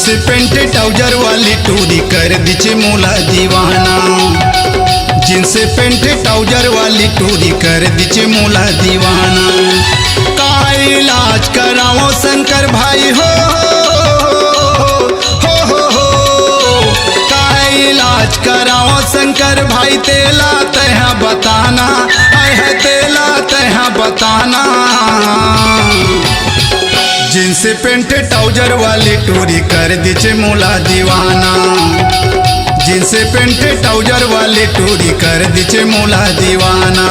Jeans pant trouser वाली टूरी कर दीचे मोला दीवाना। जीन्स पेंट ट्राउजर वाली टूरी कर दीचे मोला दीवाना। का इलाज कराओ शंकर भाई हो, का इलाज कराओ शंकर भाई तेला तह बताना, है तेला तह बताना। जीन्स पेंट ट्राउजर वाली टूरी कर दीचे मोला दीवाना। जीन्स पेंट ट्राउजर वाली टूरी कर दीचे मोला दीवाना।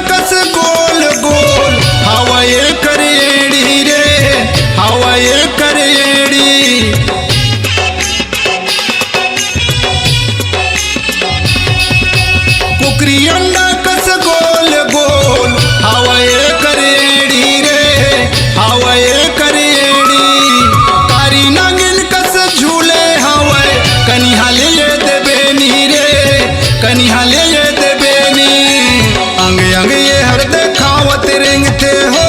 कस गोल गोल हवाए करेड़ी रे, हवाए करेड़ी। कुकरी अंडा कस गोल गोल हवाए करेड़ी रे, हवाए करेड़ी। कारी नागिन कस झूले हवाए कनिहा ले देबे नी रे, कनिहा ले देबे नी। अंग अंग ये हर देखावत रेंगते हो,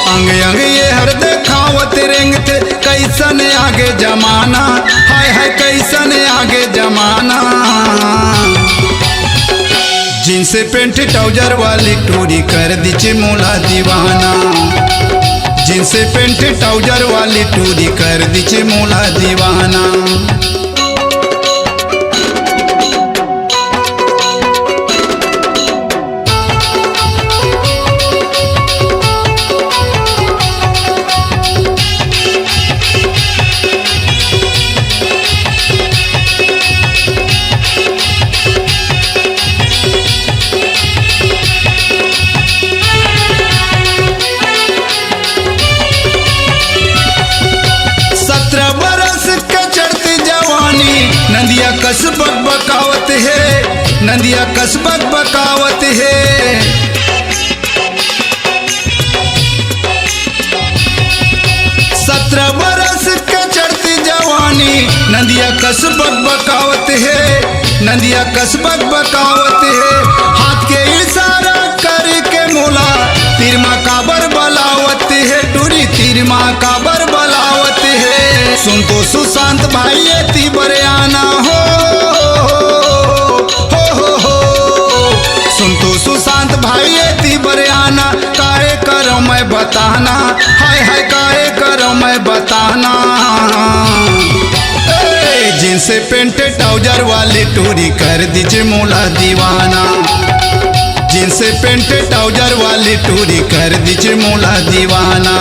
अंग अंग ये हर देखावत रेंगते। कैसन आगे जमाना, हाय हाय कैसन आगे जमाना। जीन्स पेंट ट्राउजर वाली टूरी कर दीचे मोला दीवाना। जीन्स पेंट ट्राउजर वाली टूरी कर दीचे मोला दीवाना। नदिया कस बकबकावत है, नदिया कस बकबकावत है। 17 बरस के चढ़ती जवानी नदिया कस बकबकावत है, नदिया कस बकबकावत है। हाथ के इशारा करके मोला तिरमा काबर बलावत है, टूरी तिरमा काबर बलावत है। सुन तो सुशांत भाई एती बरियाना हो, सुन तो सुशांत भाई एती बरियाना। काहे करो मैं बताना, हाय हाय काहे करो मैं बताना। जीन्स पेंट ट्राउजर वाली टूरी कर दीचे मोला दीवाना। जीन्स पेंट ट्राउजर वाली टूरी कर दीचे मोला दीवाना।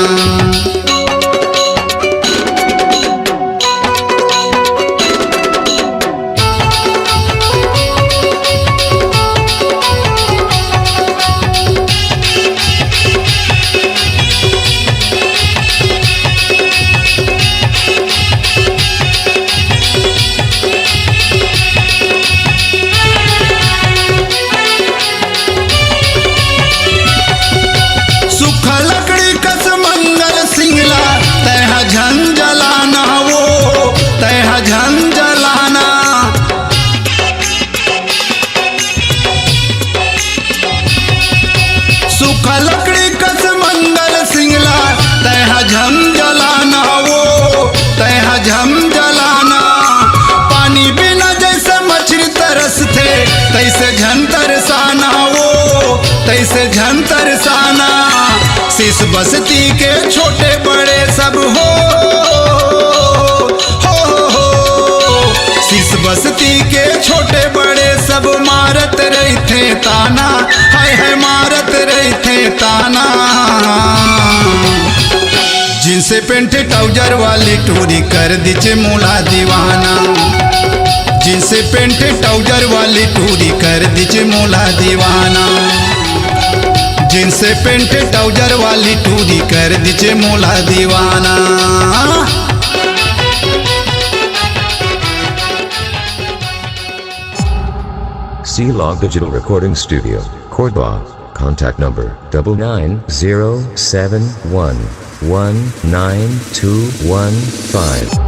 लकड़ी कस मंगल सिंगला तह झंझलाना, वो तह झंझलाना। सूखा लकड़ी कस मंगल सिंगला तह झंझलाना, वो तह झंझलाना। पानी बिना जैसे मछली तरस थे तैसे झन तरसाना, वो तैसे झन तरसाना। शीश बस्ती के छोटे बड़े सब हो, शीश बस्ती के छोटे बड़े सब मारत रहते ताना, हाय हाय मारत रहते ताना। जीन्स पेंट ट्राउजर वाली टूरी कर दीचे मोला दीवाना। जीन्स पेंट ट्राउजर वाली टूरी कर दीचे मोला दीवाना। जींस पेंट ट्राउजर वाली टूरी कर दीचे मोला दीवाना। C-Log Digital Recording Studio, Cordoba. Contact number 99071192115.